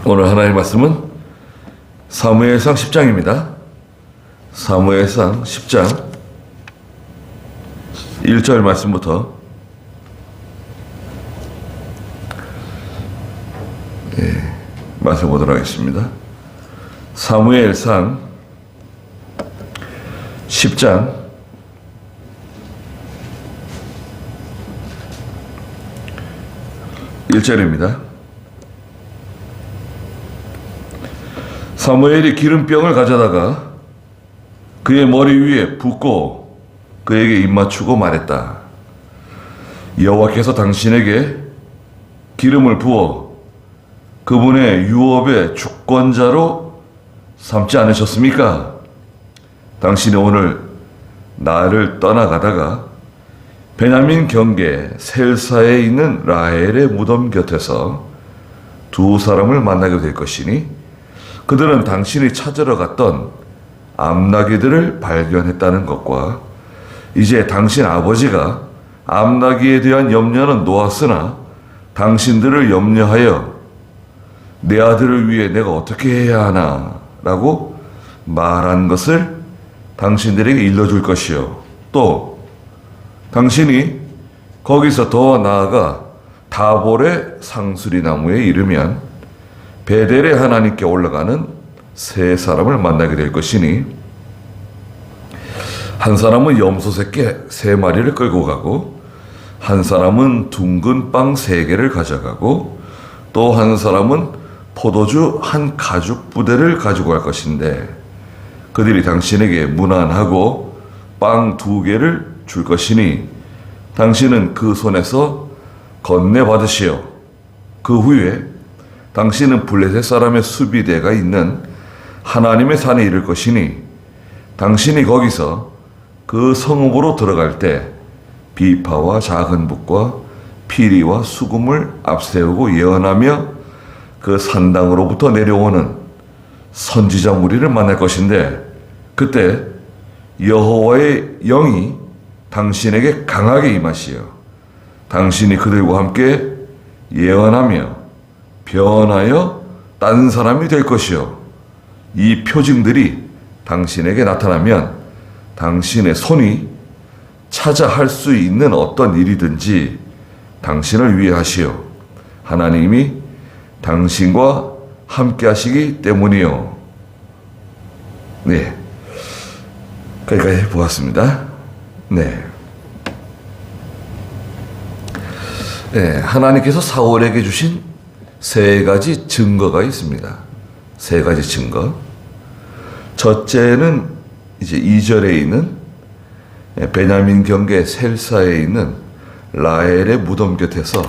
오늘 하나님의 말씀은 사무엘상 10장입니다. 사무엘상 10장 1절 말씀부터 말씀 보도록 하겠습니다. 사무엘상 10장 1절입니다. 사무엘이 기름병을 가져다가 그의 머리 위에 붓고 그에게 입맞추고 말했다. 여호와께서 당신에게 기름을 부어 그분의 유업의 주권자로 삼지 않으셨습니까? 당신이 오늘 나를 떠나가다가 베냐민 경계 셀사에 있는 라헬의 무덤 곁에서 두 사람을 만나게 될 것이니 그들은 당신이 찾으러 갔던 암나귀들을 발견했다는 것과 이제 당신 아버지가 암나귀에 대한 염려는 놓았으나 당신들을 염려하여 내 아들을 위해 내가 어떻게 해야 하나 라고 말한 것을 당신들에게 일러줄 것이요. 또 당신이 거기서 더 나아가 다볼의 상수리 나무에 이르면 베델의 하나님께 올라가는 세 사람을 만나게 될 것이니 한 사람은 염소 새끼 3마리를 끌고 가고 한 사람은 둥근 빵 3개를 가져가고 또 한 사람은 포도주 한 가죽 부대를 가지고 갈 것인데 그들이 당신에게 무난하고 빵 2개를 줄 것이니 당신은 그 손에서 건네받으시오. 그 후에 당신은 블레셋 사람의 수비대가 있는 하나님의 산에 이를 것이니 당신이 거기서 그 성읍으로 들어갈 때 비파와 작은 붓과 피리와 수금을 앞세우고 예언하며 그 산당으로부터 내려오는 선지자 무리를 만날 것인데 그때 여호와의 영이 당신에게 강하게 임하시어 당신이 그들과 함께 예언하며 변하여 딴 사람이 될 것이요. 이 표징들이 당신에게 나타나면 당신의 손이 찾아 할 수 있는 어떤 일이든지 당신을 위해 하시오. 하나님이 당신과 함께 하시기 때문이요. 네. 거기까지 보았습니다. 네. 네. 하나님께서 사울에게 주신 3가지 증거가 있습니다. 3가지 증거. 첫째는 이제 2절에 있는 베냐민 경계 셀사에 있는 라헬의 무덤 곁에서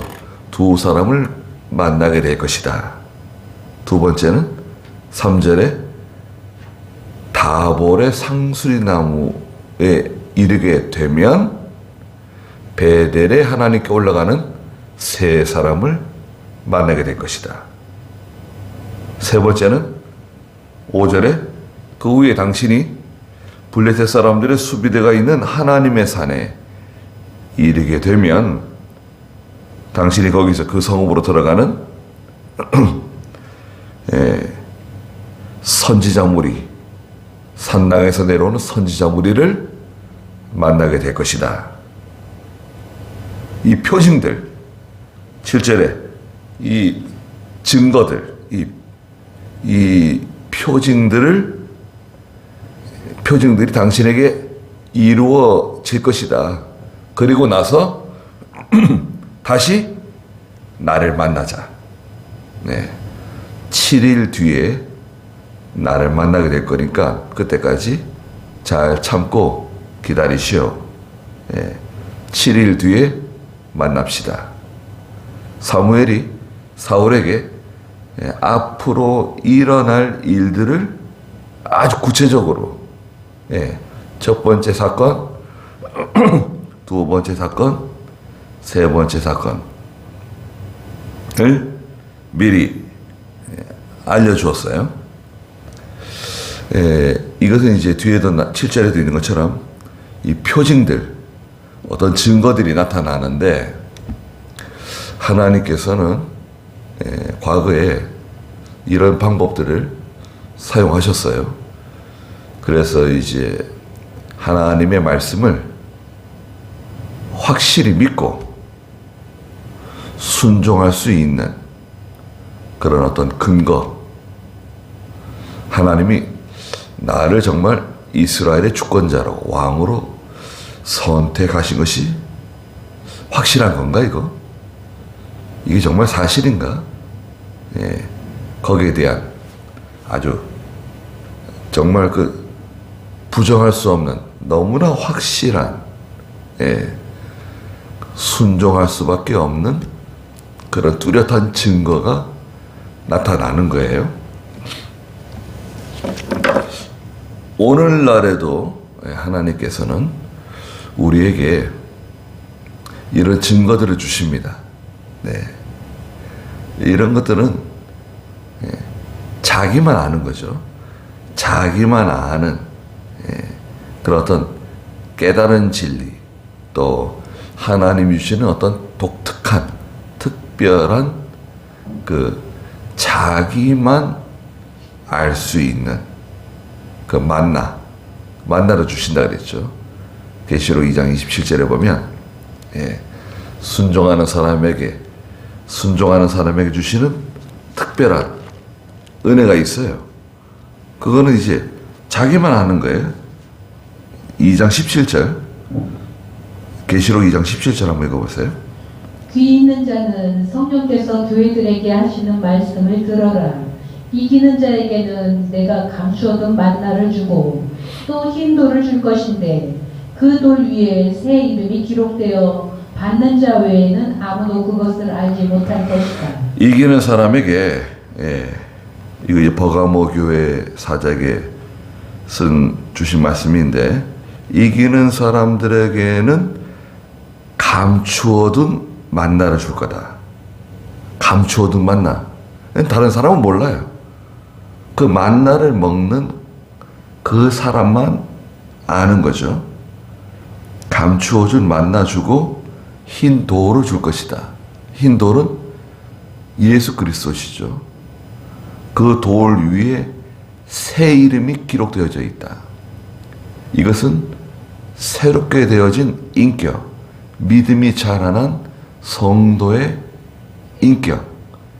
두 사람을 만나게 될 것이다. 두 번째는 3절에 다볼의 상수리 나무에 이르게 되면 베델의 하나님께 올라가는 세 사람을 만나게 될 것이다. 세 번째는 5절에 그 후에 당신이 블레셋 사람들의 수비대가 있는 하나님의 산에 이르게 되면 당신이 거기서 그 성읍으로 들어가는 선지자 무리, 산당에서 내려오는 선지자 무리를 만나게 될 것이다. 이 표징들, 7절에 이 증거들, 이 표징들이 당신에게 이루어질 것이다. 그리고 나서 다시 나를 만나자. 네. 7일 뒤에 나를 만나게 될 거니까 그때까지 잘 참고 기다리시오. 네. 7일 뒤에 만납시다. 사무엘이 사울에게 앞으로 일어날 일들을 아주 구체적으로 첫 번째 사건, 두 번째 사건, 세 번째 사건을 미리 알려주었어요. 이것은 이제 뒤에도 7절에도 있는 것처럼 이 표징들, 어떤 증거들이 나타나는데 하나님께서는 과거에 이런 방법들을 사용하셨어요. 그래서 이제 하나님의 말씀을 확실히 믿고 순종할 수 있는 그런 어떤 근거, 하나님이 나를 정말 이스라엘의 주권자로, 왕으로 선택하신 것이 확실한 건가, 이거? 이게 정말 사실인가? 예, 거기에 대한 아주 정말 그 부정할 수 없는 너무나 확실한, 예, 순종할 수밖에 없는 그런 뚜렷한 증거가 나타나는 거예요. 오늘날에도 하나님께서는 우리에게 이런 증거들을 주십니다. 네. 이런 것들은 자기만 아는 거죠. 자기만 아는 그런 어떤 깨달은 진리, 또 하나님이 주시는 어떤 독특한, 특별한 그 자기만 알 수 있는 그 만나를 주신다 그랬죠. 계시록 2장 27절에 보면 순종하는 사람에게 주시는 특별한 은혜가 있어요. 그거는 이제 자기만 아는 거예요. 2장 17절, 계시록 2장 17절 한번 읽어보세요. 귀 있는 자는 성령께서 교회들에게 하시는 말씀을 들어라. 이기는 자에게는 내가 감추어둔 만나를 주고 또 흰 돌을 줄 것인데 그 돌 위에 새 이름이 기록되어 받는 자 외에는 아무도 그것을 알지 못할 것이다. 이기는 사람에게, 이거 버가모 교회 사자에게 주신 말씀인데, 이기는 사람들에게는 감추어둔 만나를 줄 거다. 감추어둔 만나. 다른 사람은 몰라요. 그 만나를 먹는 그 사람만 아는 거죠. 감추어준 만나 주고 흰 돌을 줄 것이다. 흰 돌은 예수 그리스도시죠. 그 돌 위에 새 이름이 기록되어져 있다. 이것은 새롭게 되어진 인격, 믿음이 자라난 성도의 인격,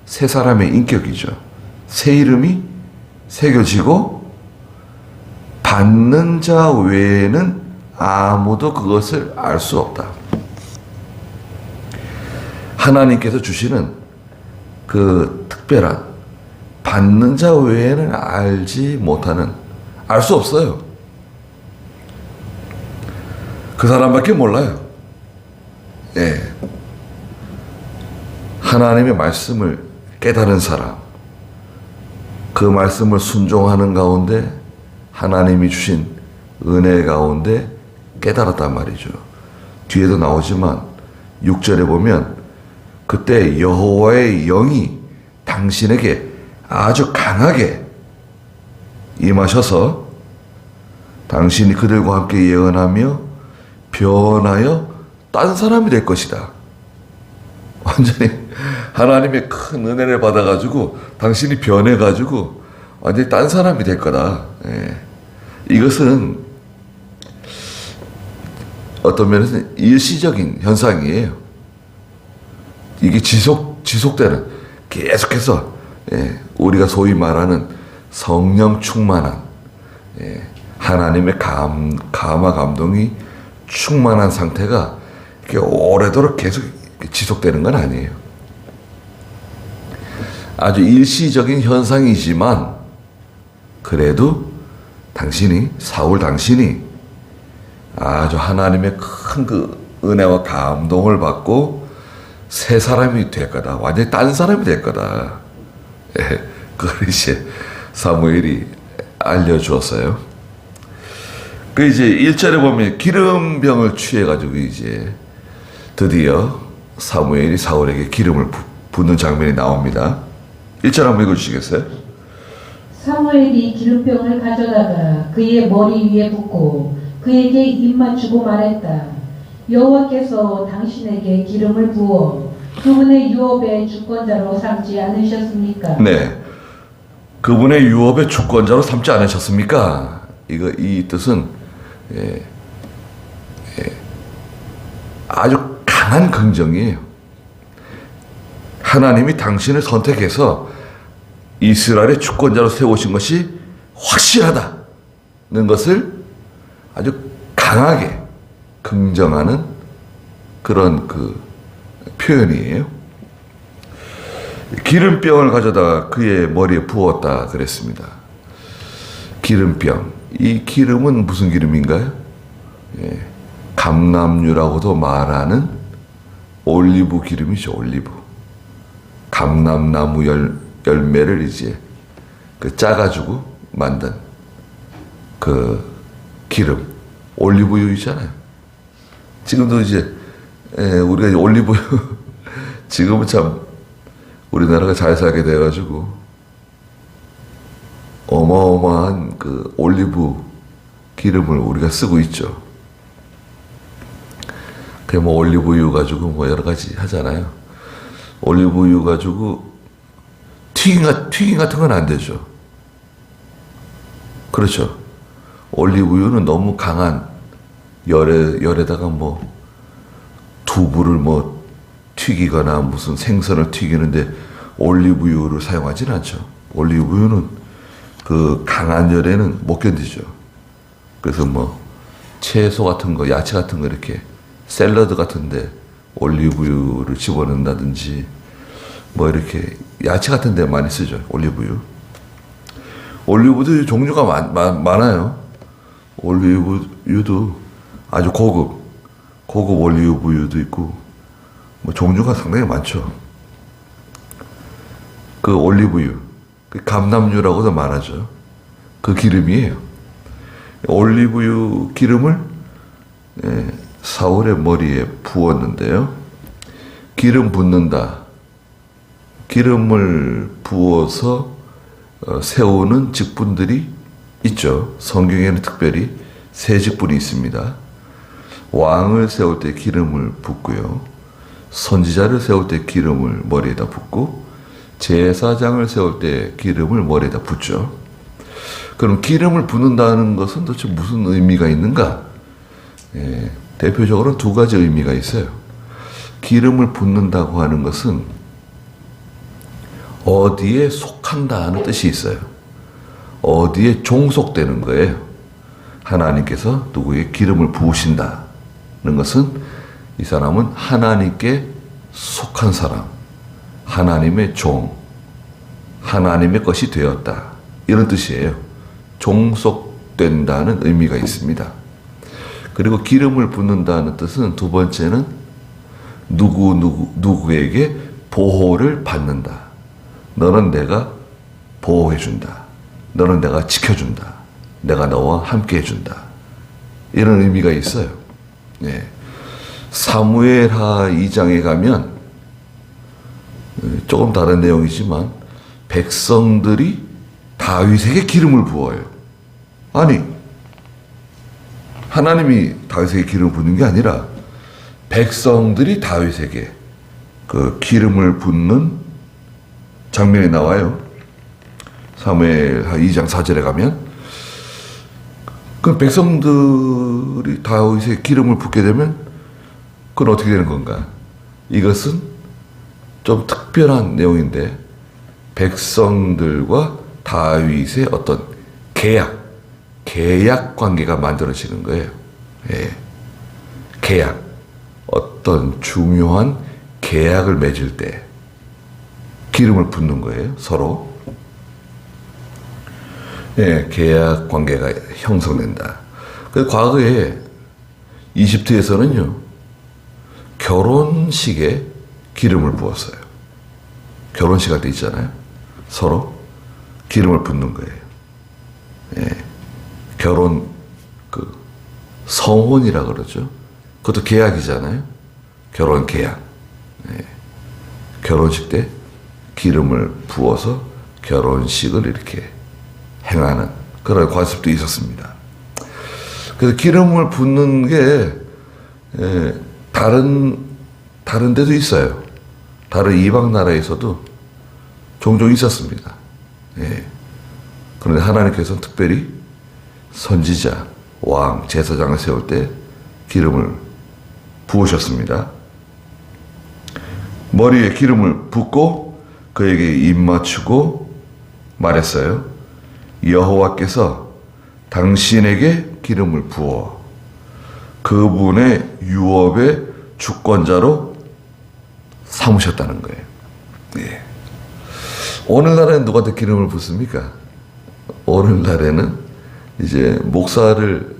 새 사람의 인격이죠. 새 이름이 새겨지고 받는 자 외에는 아무도 그것을 알 수 없다. 하나님께서 주시는 그 특별한 받는 자 외에는 알지 못하는, 알 수 없어요. 그 사람밖에 몰라요. 예. 하나님의 말씀을 깨달은 사람, 그 말씀을 순종하는 가운데 하나님이 주신 은혜 가운데 깨달았단 말이죠. 뒤에도 나오지만 6절에 보면 그때 여호와의 영이 당신에게 아주 강하게 임하셔서 당신이 그들과 함께 예언하며 변하여 딴 사람이 될 것이다. 완전히 하나님의 큰 은혜를 받아가지고 당신이 변해가지고 완전히 딴 사람이 될 거다. 예. 이것은 어떤 면에서 일시적인 현상이에요. 이게 지속되는, 계속해서, 우리가 소위 말하는 성령 충만한, 하나님의 감화 감동이 충만한 상태가 이렇게 오래도록 계속 지속되는 건 아니에요. 아주 일시적인 현상이지만 그래도 사울 당신이 아주 하나님의 큰 그 은혜와 감동을 받고 새 사람이 될 거다. 완전히 딴 사람이 될 거다. 그걸 이제 사무엘이 알려주었어요. 그 이제 1절에 보면 기름병을 취해가지고 이제 드디어 사무엘이 사울에게 기름을 붓는 장면이 나옵니다. 1절 한번 읽어주시겠어요? 사무엘이 기름병을 가져다가 그의 머리 위에 붓고 그에게 입 맞추고 말했다. 여호와께서 당신에게 기름을 부어 그분의 유업의 주권자로 삼지 않으셨습니까? 네. 그분의 유업의 주권자로 삼지 않으셨습니까? 이 뜻은 아주 강한 긍정이에요. 하나님이 당신을 선택해서 이스라엘의 주권자로 세우신 것이 확실하다는 것을 아주 강하게 긍정하는 그런 그 표현이에요. 기름병을 가져다가 그의 머리에 부었다 그랬습니다. 기름병. 이 기름은 무슨 기름인가요? 감람유라고도 말하는 올리브 기름이죠. 올리브. 감람나무 열매를 이제 그 짜가지고 만든 그 기름. 올리브유이잖아요. 지금도 이제 우리가 이제 올리브유 지금은 참 우리나라가 잘 살게 돼가지고 어마어마한 그 올리브 기름을 우리가 쓰고 있죠. 그 뭐 올리브유 가지고 뭐 여러 가지 하잖아요. 올리브유 가지고 튀김 같은 건 안 되죠. 그렇죠. 올리브유는 너무 강한 열에다가 뭐 두부를 뭐 튀기거나 무슨 생선을 튀기는데 올리브유를 사용하지는 않죠. 올리브유는 그 강한 열에는 못 견디죠. 그래서 뭐 채소 같은 거, 야채 같은 거 이렇게 샐러드 같은데 올리브유를 집어넣는다든지 뭐 이렇게 야채 같은 데 많이 쓰죠. 올리브유. 올리브유도 종류가 많아요. 올리브유도 아주 고급 올리브유도 있고 뭐 종류가 상당히 많죠. 그 올리브유, 그 감람유라고도 말하죠. 그 기름이에요. 올리브유 기름을 사울의 머리에 부었는데요. 기름 붓는다. 기름을 부어서 세우는 직분들이 있죠. 성경에는 특별히 세 직분이 있습니다. 왕을 세울 때 기름을 붓고요. 선지자를 세울 때 기름을 머리에다 붓고 제사장을 세울 때 기름을 머리에다 붓죠. 그럼 기름을 붓는다는 것은 도대체 무슨 의미가 있는가? 대표적으로 두 가지 의미가 있어요. 기름을 붓는다고 하는 것은 어디에 속한다 하는 뜻이 있어요. 어디에 종속되는 거예요. 하나님께서 누구에게 기름을 부으신다는 것은 이 사람은 하나님께 속한 사람, 하나님의 종, 하나님의 것이 되었다. 이런 뜻이에요. 종속된다는 의미가 있습니다. 그리고 기름을 붓는다는 뜻은 두 번째는 누구에게 보호를 받는다. 너는 내가 보호해준다. 너는 내가 지켜준다. 내가 너와 함께 해준다. 이런 의미가 있어요. 사무엘하 2장에 가면 조금 다른 내용이지만 백성들이 다윗에게 기름을 부어요. 아니, 하나님이 다윗에게 기름을 붓는 게 아니라 백성들이 다윗에게 그 기름을 붓는 장면이 나와요. 사무엘하 2장 4절에 가면 그 백성들이 다윗에게 기름을 붓게 되면 그건 어떻게 되는 건가? 이것은 좀 특별한 내용인데 백성들과 다윗의 어떤 계약 관계가 만들어지는 거예요. 계약. 어떤 중요한 계약을 맺을 때 기름을 붓는 거예요. 서로. 계약 관계가 형성된다. 그 과거에 이집트에서는요, 결혼식에 기름을 부었어요. 결혼식 할 때 있잖아요. 서로 기름을 붓는 거예요. 결혼, 성혼이라 그러죠. 그것도 계약이잖아요. 결혼 계약. 결혼식 때 기름을 부어서 결혼식을 이렇게 행하는 그런 관습도 있었습니다. 그래서 기름을 붓는 게 다른 데도 있어요. 다른 이방 나라에서도 종종 있었습니다. 그런데 하나님께서는 특별히 선지자, 왕, 제사장을 세울 때 기름을 부으셨습니다. 머리에 기름을 붓고 그에게 입 맞추고 말했어요. 여호와께서 당신에게 기름을 부어 그분의 유업의 주권자로 삼으셨다는 거예요. 예. 오늘날에는 누구한테 기름을 붓습니까? 오늘날에는 이제 목사를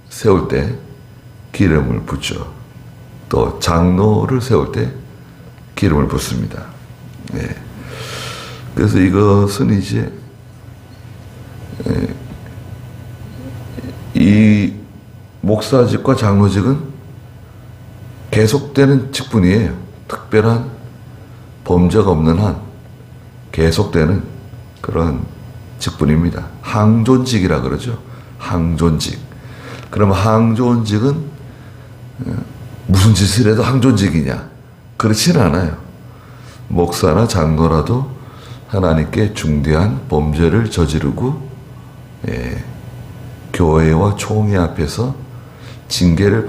세울 때 기름을 붓죠. 또 장로를 세울 때 기름을 붓습니다. 예. 그래서 이것은 이제 이 목사직과 장로직은 계속되는 직분이에요. 특별한 범죄가 없는 한 계속되는 그런 직분입니다. 항존직이라 그러죠. 항존직. 그럼 항존직은 무슨 짓을 해도 항존직이냐? 그렇지는 않아요. 목사나 장로라도 하나님께 중대한 범죄를 저지르고 교회와 총회 앞에서 징계를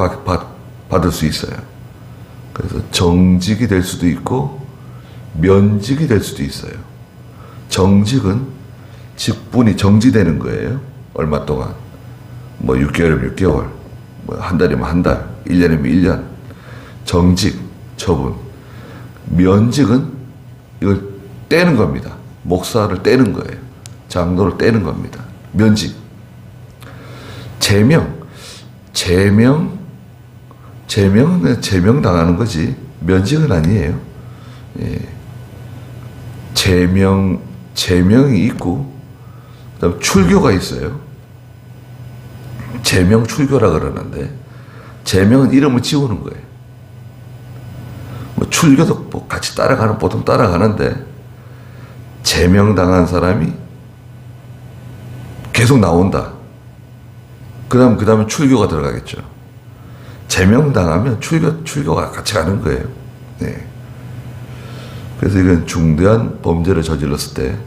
받을 수 있어요. 그래서 정직이 될 수도 있고 면직이 될 수도 있어요. 정직은 직분이 정지되는 거예요. 얼마 동안. 뭐 6개월이면 6개월, 뭐 한 달이면 한 달, 1년이면 1년. 정직, 처분. 면직은 이걸 떼는 겁니다. 목사를 떼는 거예요. 장로를 떼는 겁니다. 면직. 제명은 제명당하는 거지 면직은 아니에요. 예. 제명이 있고 그다음 출교가 있어요. 제명 출교라 그러는데 제명은 이름을 지우는 거예요. 뭐 출교도 뭐 같이 보통 따라가는데 제명당한 사람이 계속 나온다. 그 다음에 출교가 들어가겠죠. 제명당하면 출교가 같이 가는 거예요. 네. 그래서 이건 중대한 범죄를 저질렀을 때,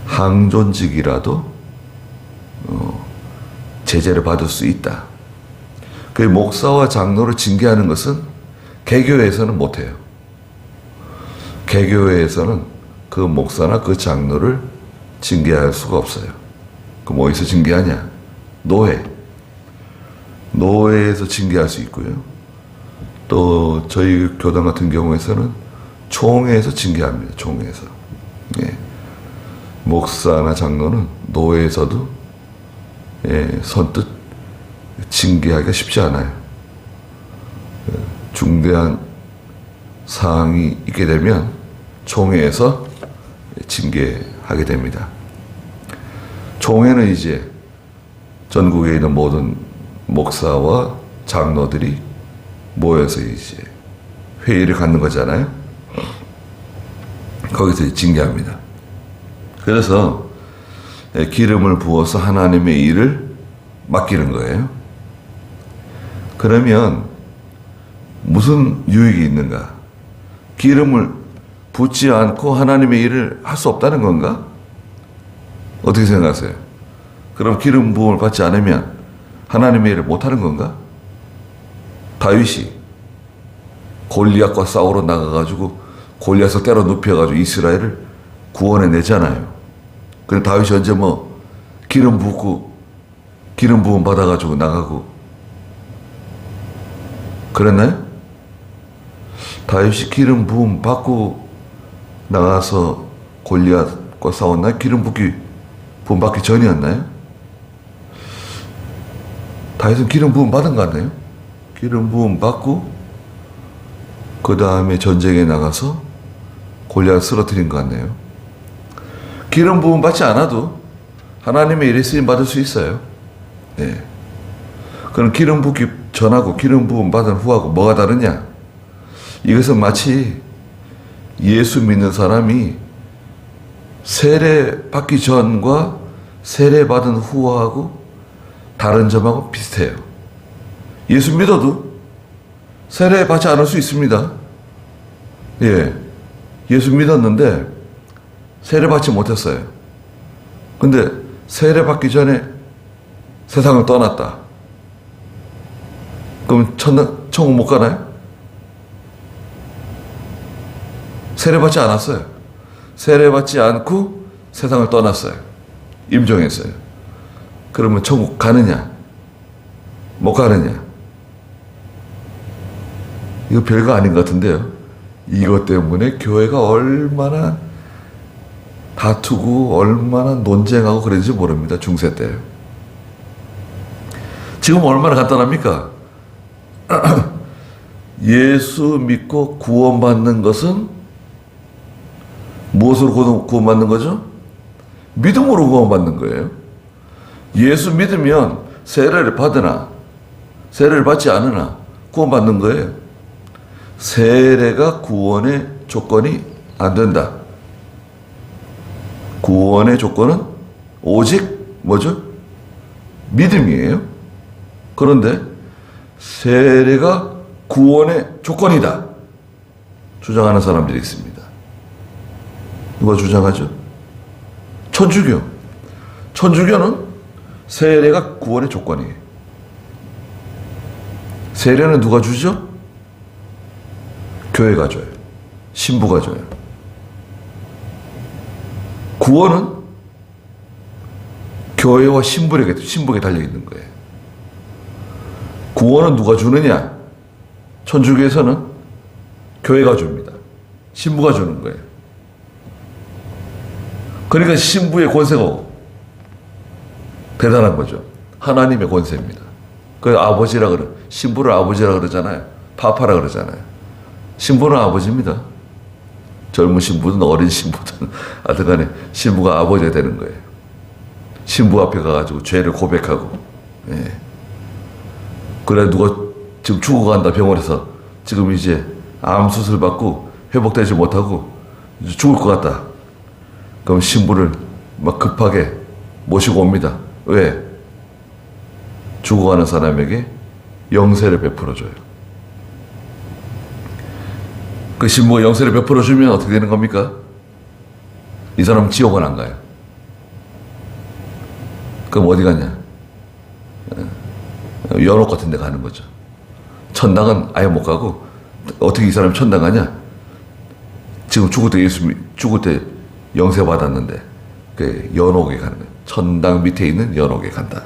항존직이라도, 제재를 받을 수 있다. 그 목사와 장로를 징계하는 것은 개교회에서는 못해요. 개교회에서는 그 목사나 그 장로를 징계할 수가 없어요. 그럼 어디서 징계하냐? 노회에서 징계할 수 있고요. 또 저희 교단 같은 경우에서는 총회에서 징계합니다. 총회에서. 예. 목사나 장로는 노회에서도 선뜻 징계하기가 쉽지 않아요. 중대한 사항이 있게 되면 총회에서 징계하게 됩니다. 총회는 이제 전국에 있는 모든 목사와 장로들이 모여서 이제 회의를 갖는 거잖아요. 거기서 징계합니다. 그래서 기름을 부어서 하나님의 일을 맡기는 거예요. 그러면 무슨 유익이 있는가? 기름을 붓지 않고 하나님의 일을 할 수 없다는 건가? 어떻게 생각하세요? 그럼 기름 부음을 받지 않으면 하나님의 일을 못하는 건가? 다윗이 골리앗과 싸우러 나가가지고 골리앗을 때려 눕혀가지고 이스라엘을 구원해 내잖아요. 근데 다윗이 언제 뭐 기름 부음 받아가지고 나가고 그랬나요? 다윗이 기름 부음 받고 나가서 골리앗과 싸웠나요? 기름 부음 받기 전이었나요? 다윗은 기름 부음 받은 거 아니에요? 기름 부음 받고 그 다음에 전쟁에 나가서 골리앗 쓰러뜨린 거 같네요. 기름 부음 받지 않아도 하나님의 일에 쓰임 받을 수 있어요. 네. 그럼 기름 붓기 전하고 기름 부음 받은 후하고 뭐가 다르냐? 이것은 마치 예수 믿는 사람이 세례 받기 전과 세례 받은 후하고 다른 점하고 비슷해요. 예수 믿어도 세례 받지 않을 수 있습니다. 예. 예수 믿었는데 세례받지 못했어요. 근데 세례받기 전에 세상을 떠났다. 그럼 천국 못 가나요? 세례받지 않았어요. 세례받지 않고 세상을 떠났어요. 임종했어요. 그러면 천국 가느냐? 못 가느냐? 이거 별거 아닌 것 같은데요. 이것 때문에 교회가 얼마나 다투고 얼마나 논쟁하고 그랬는지 모릅니다. 중세 때. 지금 얼마나 간단합니까? 예수 믿고 구원받는 것은 무엇으로 구원받는 거죠? 믿음으로 구원받는 거예요. 예수 믿으면 세례를 받으나 세례를 받지 않으나 구원받는 거예요. 세례가 구원의 조건이 안 된다. 구원의 조건은 오직 뭐죠? 믿음이에요. 그런데 세례가 구원의 조건이다 주장하는 사람들이 있습니다. 누가 주장하죠? 천주교. 천주교는 세례가 구원의 조건이에요. 세례는 누가 주죠? 교회가 줘요. 신부가 줘요. 구원은 교회와 신부에게 달려있는 거예요. 구원은 누가 주느냐? 천주교에서는 교회가 줍니다. 신부가 주는 거예요. 그러니까 신부의 권세가 대단한 거죠. 하나님의 권세입니다. 그래서 신부를 아버지라 그러잖아요. 파파라 그러잖아요. 신부는 아버지입니다. 젊은 신부든 어린 신부든 하여튼간에 신부가 아버지가 되는 거예요. 신부 앞에 가가지고 죄를 고백하고, 예. 그래 누가 지금 죽어간다 병원에서 지금 이제 암 수술 받고 회복되지 못하고 이제 죽을 것 같다. 그럼 신부를 막 급하게 모시고 옵니다. 왜? 죽어가는 사람에게 영세를 베풀어줘요. 그 신부가 영세를 베풀어주면 어떻게 되는 겁니까? 이 사람은 지옥은 안 가요. 그럼 어디 가냐? 연옥 같은 데 가는 거죠. 천당은 아예 못 가고, 어떻게 이 사람이 천당 가냐? 지금 죽을 때 영세 받았는데, 그 연옥에 가는 거예요. 천당 밑에 있는 연옥에 간다.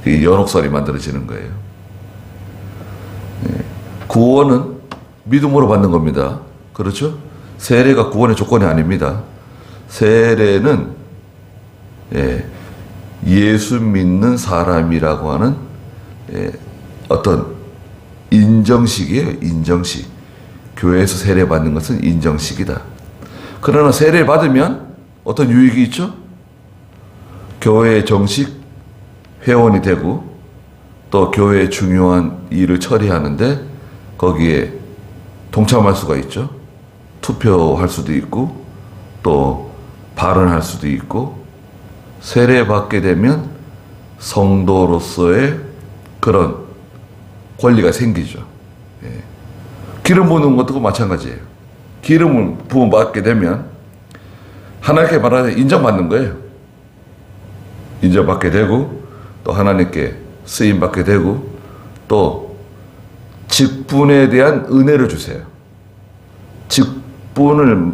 그 연옥설이 만들어지는 거예요. 구원은 믿음으로 받는 겁니다. 그렇죠? 세례가 구원의 조건이 아닙니다. 세례는 예수 믿는 사람이라고 하는 어떤 인정식이에요. 인정식. 교회에서 세례 받는 것은 인정식이다. 그러나 세례 받으면 어떤 유익이 있죠? 교회의 정식 회원이 되고 또 교회의 중요한 일을 처리하는데 거기에 동참할 수가 있죠. 투표할 수도 있고 또 발언할 수도 있고, 세례 받게 되면 성도로서의 그런 권리가 생기죠. 예. 기름 부는 것도 마찬가지예요. 기름을 부음 받게 되면 하나님께 말하는 인정받는 거예요. 인정받게 되고 또 하나님께 쓰임 받게 되고 또 직분에 대한 은혜를 주세요. 직분을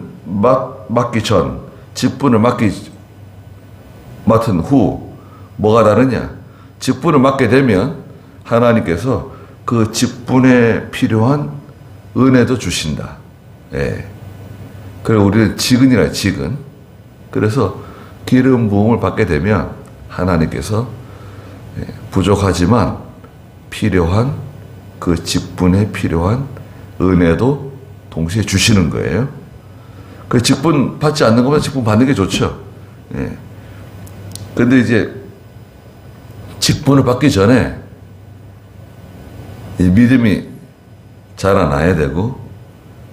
맡기 전, 직분을 맡은 후 뭐가 다르냐? 직분을 맡게 되면 하나님께서 그 직분에 필요한 은혜도 주신다. 예. 그리고 우리는 직은이라 직은. 그래서 기름 부음을 받게 되면 하나님께서 부족하지만 필요한 그 직분에 필요한 은혜도 동시에 주시는 거예요. 그 직분 받지 않는 것보다 직분 받는 게 좋죠. 예. 근데 이제 직분을 받기 전에 이 믿음이 자라나야 되고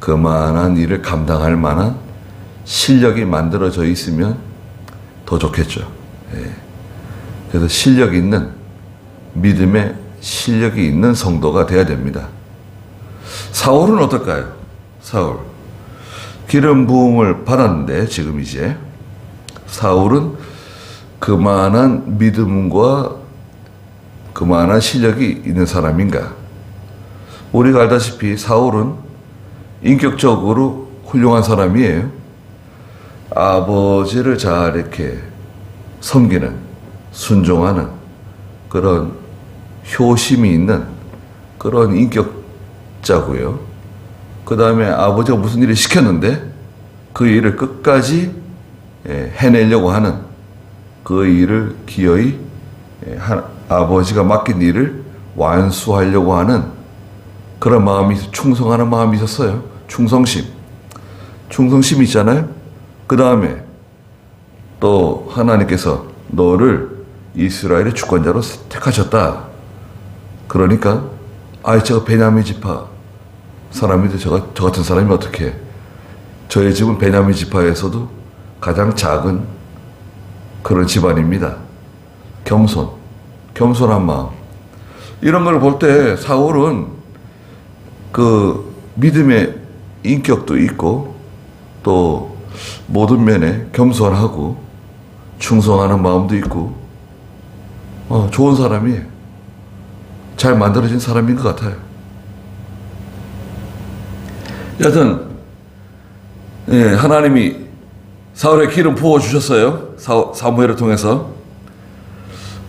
그만한 일을 감당할 만한 실력이 만들어져 있으면 더 좋겠죠. 예. 그래서 실력 있는, 믿음에 실력이 있는 성도가 돼야 됩니다. 사울은 어떨까요? 기름 부음을 받았는데 지금 이제 사울은 그만한 믿음과 그만한 실력이 있는 사람인가? 우리가 알다시피 사울은 인격적으로 훌륭한 사람이에요. 아버지를 잘 이렇게 섬기는, 순종하는 그런 효심이 있는 그런 인격자고요. 그 다음에 아버지가 무슨 일을 시켰는데 그 일을 끝까지 해내려고 하는 그 일을 기어이 아버지가 맡긴 일을 완수하려고 하는 그런 마음이, 충성하는 마음이 있었어요. 충성심이 있잖아요. 그 다음에 또 하나님께서 너를 이스라엘의 주권자로 택하셨다. 그러니까 제가 베냐민 지파 사람인데 저 같은 사람이 어떻게 해? 저희 집은 베냐민 지파에서도 가장 작은 그런 집안입니다. 겸손한 마음. 이런 걸 볼 때 사울은 그 믿음의 인격도 있고 또 모든 면에 겸손하고 충성하는 마음도 있고 좋은 사람이에요. 잘 만들어진 사람인 것 같아요. 여하튼 하나님이 사울의 기름 부어주셨어요. 사무엘을 통해서.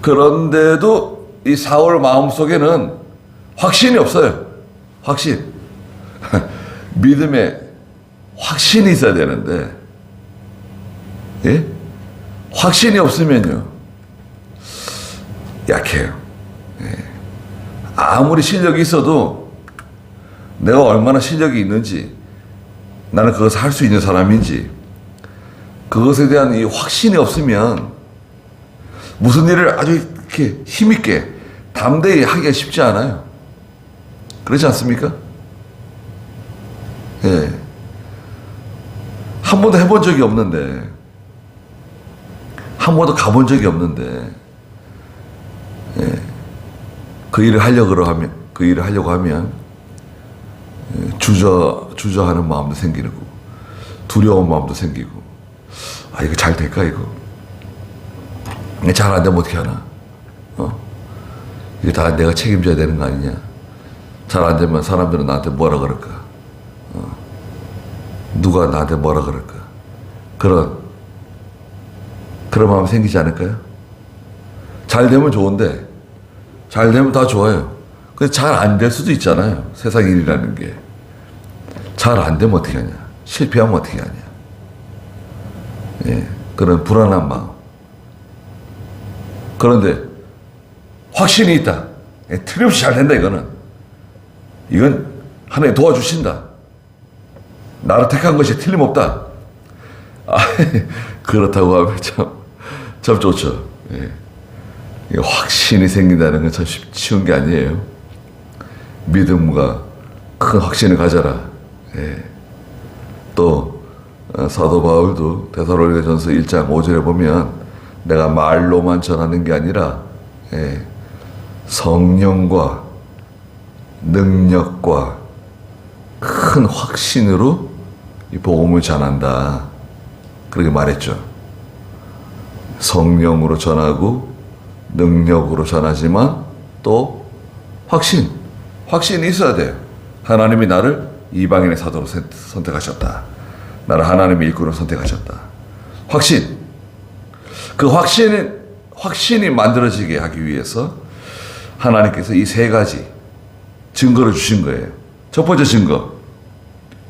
그런데도 이 사울 마음속에는 확신이 없어요. 확신. 믿음에 확신이 있어야 되는데 확신이 없으면요 약해요. 아무리 실력이 있어도 내가 얼마나 실력이 있는지, 나는 그것을 할 수 있는 사람인지, 그것에 대한 이 확신이 없으면 무슨 일을 아주 이렇게 힘있게 담대히 하기가 쉽지 않아요. 그렇지 않습니까? 한 번도 해본 적이 없는데, 한 번도 가본 적이 없는데, 그 일을 하려고 하면 주저하는 마음도 생기고 두려운 마음도 생기고 이거 잘 될까 이거 잘 안 되면 어떻게 하나 이거 다 내가 책임져야 되는 거 아니냐, 잘 안 되면 사람들은 나한테 뭐라 그럴까, 누가 나한테 뭐라 그럴까, 그런 마음이 생기지 않을까요? 잘 되면 좋은데, 잘 되면 다 좋아요. 근데 잘 안 될 수도 있잖아요. 세상 일이라는 게. 잘 안 되면 어떻게 하냐. 실패하면 어떻게 하냐. 그런 불안한 마음. 그런데 확신이 있다. 틀림없이 잘 된다 이거는. 이건 하나님 도와주신다. 나를 택한 것이 틀림없다. 그렇다고 하면 참 좋죠. 확신이 생긴다는 건 참 쉬운 게 아니에요. 믿음과 큰 확신을 가져라. 또 사도 바울도 데살로니가전서 1장 5절에 보면 내가 말로만 전하는 게 아니라 성령과 능력과 큰 확신으로 이 복음을 전한다. 그렇게 말했죠. 성령으로 전하고 능력으로 전하지만 또 확신이 있어야 돼요. 하나님이 나를 이방인의 사도로 선택하셨다. 나를 하나님의 일꾼으로 선택하셨다. 확신. 그 확신이 만들어지게 하기 위해서 하나님께서 이 세 가지 증거를 주신 거예요. 첫 번째 증거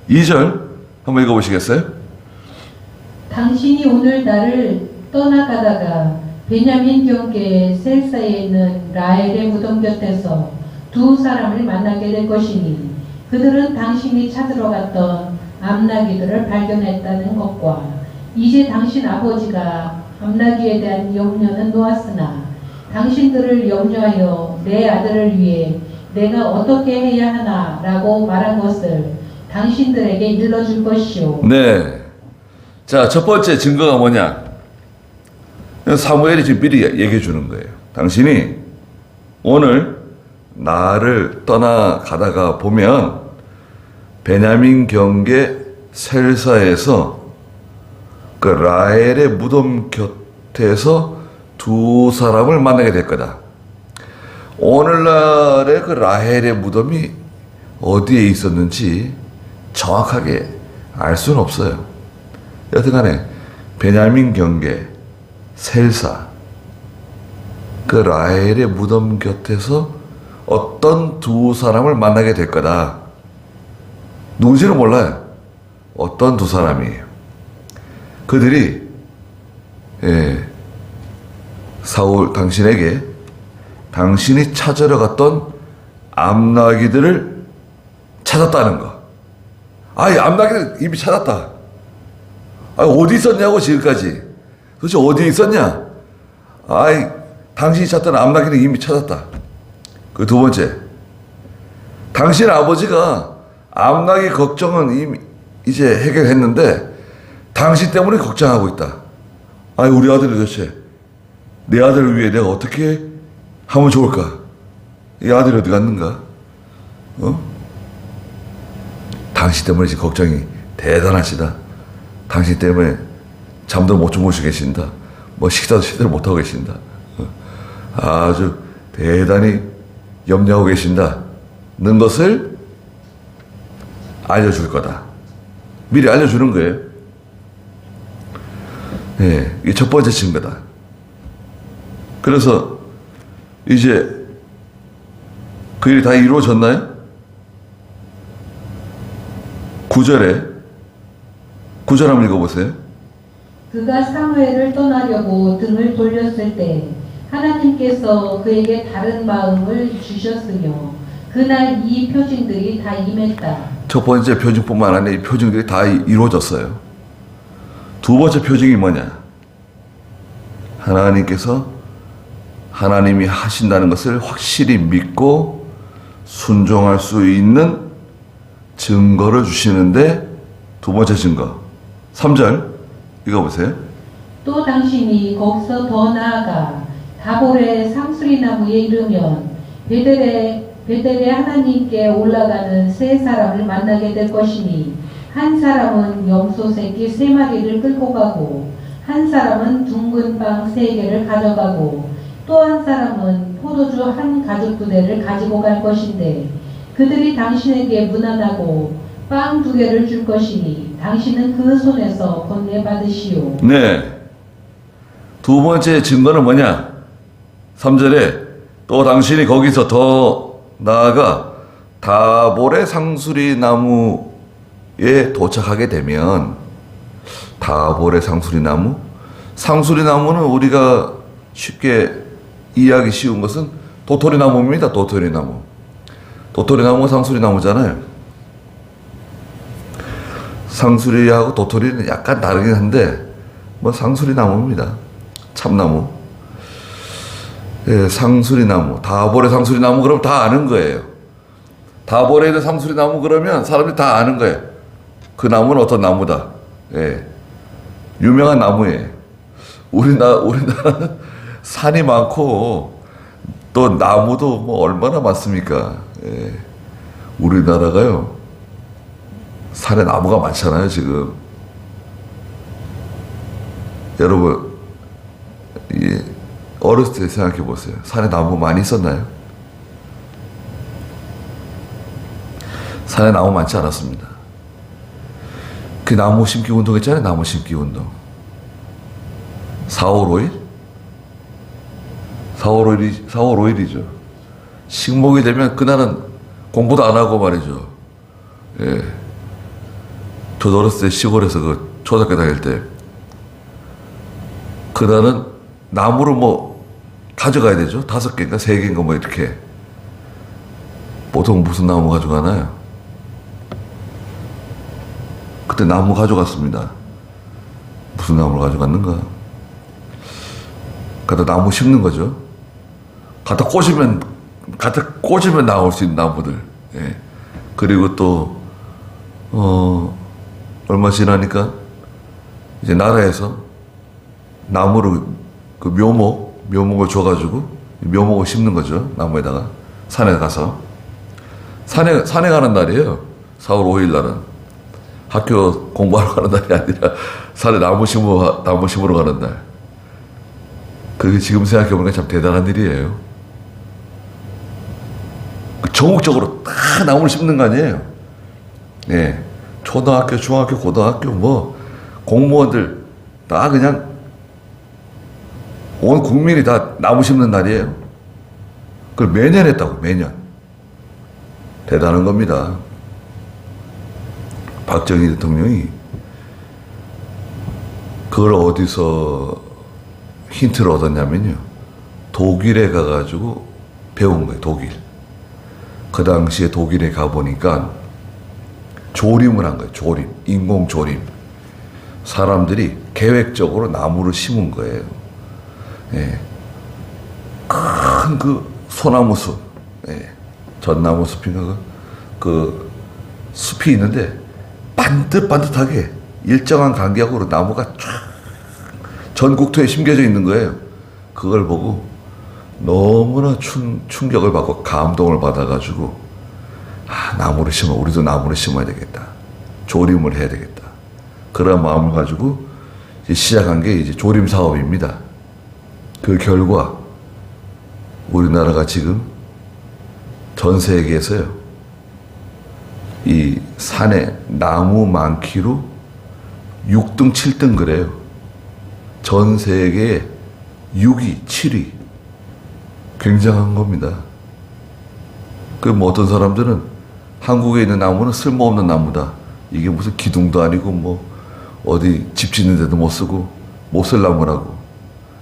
2절 한번 읽어보시겠어요? 당신이 오늘 나를 떠나가다가 베냐민 경계 셀사에 있는 라헬의 무덤 곁에서 두 사람을 만나게 될 것이니 그들은 당신이 찾으러 갔던 암나귀들을 발견했다는 것과 이제 당신 아버지가 암나귀에 대한 염려는 놓았으나 당신들을 염려하여 내 아들을 위해 내가 어떻게 해야 하나라고 말한 것을 당신들에게 일러줄 것이오. 네. 자, 첫 번째 증거가 뭐냐? 사무엘이 지금 미리 얘기해 주는 거예요. 당신이 오늘 나를 떠나가다가 보면 베냐민 경계 셀사에서 그 라헬의 무덤 곁에서 두 사람을 만나게 될 거다. 오늘날의 그 라헬의 무덤이 어디에 있었는지 정확하게 알 수는 없어요. 여튼간에 베냐민 경계 셀사 그 라헬의 무덤 곁에서 어떤 두 사람을 만나게 될 거다. 누군지는 몰라요. 어떤 두 사람이에요. 그들이 사울 당신에게 당신이 찾으러 갔던 암나귀들을 찾았다는 거. 아이, 암나귀를 이미 찾았다. 아, 어디 있었냐고, 지금까지. 도대체 어디 있었냐? 아이, 당신이 찾던 암나귀는 이미 찾았다. 그 두 번째, 당신 아버지가 암나귀 걱정은 이미 이제 해결했는데 당신 때문에 걱정하고 있다. 아니, 우리 아들이 도대체 내 아들을 위해 내가 어떻게 하면 좋을까? 이 아들이 어디 갔는가? 당신 때문에 지금 걱정이 대단하시다. 당신 때문에 잠도 못 주무시고 계신다. 뭐 식사도 제대로 못하고 계신다. 아주 대단히 염려하고 계신다는 것을 알려줄 거다. 미리 알려주는 거예요. 이게 첫 번째 증거다. 그래서 이제 그 일이 다 이루어졌나요? 9절 한번 읽어보세요. 그가 사무엘을 떠나려고 등을 돌렸을 때 하나님께서 그에게 다른 마음을 주셨으며 그날 이 표징들이 다 임했다. 첫 번째 표징뿐만 아니라 이 표징들이 다 이루어졌어요. 두 번째 표징이 뭐냐? 하나님이 하신다는 것을 확실히 믿고 순종할 수 있는 증거를 주시는데 두 번째 증거 3절 읽어보세요. 또 당신이 거기서 더 나아가 다볼의 상수리 나무에 이르면 베델의 하나님께 올라가는 세 사람을 만나게 될 것이니 한 사람은 염소 새끼 3마리를 끌고 가고 한 사람은 둥근 빵 3개를 가져가고 또 한 사람은 포도주 한 가죽 부대를 가지고 갈 것인데 그들이 당신에게 무난하고 빵 2개를 줄 것이니 당신은 그 손에서 건네받으시오. 네. 두 번째 증거는 뭐냐? 3절에 또 당신이 거기서 더 나아가 다볼의 상수리 나무에 도착하게 되면 다볼의 상수리 나무? 상수리 나무는 우리가 쉽게 이해하기 쉬운 것은 도토리 나무입니다. 도토리 나무. 도토리 나무가 상수리 나무잖아요. 상수리하고 도토리는 약간 다르긴 한데 뭐 상수리 나무입니다. 참나무. 상수리 나무. 다볼의 상수리 나무 그러면 다 아는 거예요. 다볼에 있는 상수리 나무 그러면 사람들이 다 아는 거예요. 그 나무는 어떤 나무다. 유명한 나무예요. 우리나라는 산이 많고 또 나무도 뭐 얼마나 많습니까? 우리나라가요 산에 나무가 많잖아요. 지금 여러분 어렸을 때 생각해 보세요. 산에 나무 많이 있었나요? 산에 나무 많지 않았습니다. 그 나무 심기 운동 했잖아요. 나무 심기 운동 4월 5일? 4월 5일이죠. 식목이 되면 그날은 공부도 안 하고 말이죠. 저도 어렸을 때 시골에서 그 초등학교 다닐 때 그날은 나무를 뭐 가져가야 되죠. 5개인가 3개인가 뭐 이렇게. 보통 무슨 나무 가져가나요? 그때 나무 가져갔습니다. 무슨 나무를 가져갔는가? 갖다 나무 심는 거죠. 갖다 꽂으면 나올 수 있는 나무들. 그리고 또 얼마 지나니까 이제 나라에서 나무를 그 묘목을 줘가지고 묘목을 심는 거죠. 나무에다가 산에 가서 산에 가는 날이에요. 4월 5일 날은 학교 공부하러 가는 날이 아니라 산에 나무 심으러 가는 날. 그게 지금 생각해보니까 참 대단한 일이에요. 전국적으로 다 나무를 심는 거 아니에요? 예. 초등학교, 중학교, 고등학교, 뭐, 공무원들 다 그냥 온 국민이 다 나무 심는 날이에요. 그걸 매년 했다고, 매년. 대단한 겁니다. 박정희 대통령이 그걸 어디서 힌트를 얻었냐면요. 독일에 가가지고 배운 거예요, 독일. 그 당시에 독일에 가보니까 조림을 한 거예요, 조림. 인공 조림. 사람들이 계획적으로 나무를 심은 거예요. 예. 큰 그 소나무 숲, 예. 전나무 숲인가 그 숲이 있는데 반듯반듯하게 일정한 간격으로 나무가 쫙 전국토에 심겨져 있는 거예요. 그걸 보고 너무나 충격을 받고 감동을 받아가지고 나무를 심어, 우리도 나무를 심어야 되겠다. 조림을 해야 되겠다. 그런 마음을 가지고 이제 시작한 게 이제 조림 사업입니다. 그 결과 우리나라가 지금 전 세계에서요, 이 산에 나무 많기로 6등, 7등 그래요. 전 세계에 6위, 7위. 굉장한 겁니다. 그 뭐 어떤 사람들은 한국에 있는 나무는 쓸모없는 나무다. 이게 무슨 기둥도 아니고 뭐 어디 집 짓는 데도 못 쓰고 못 쓸 나무라고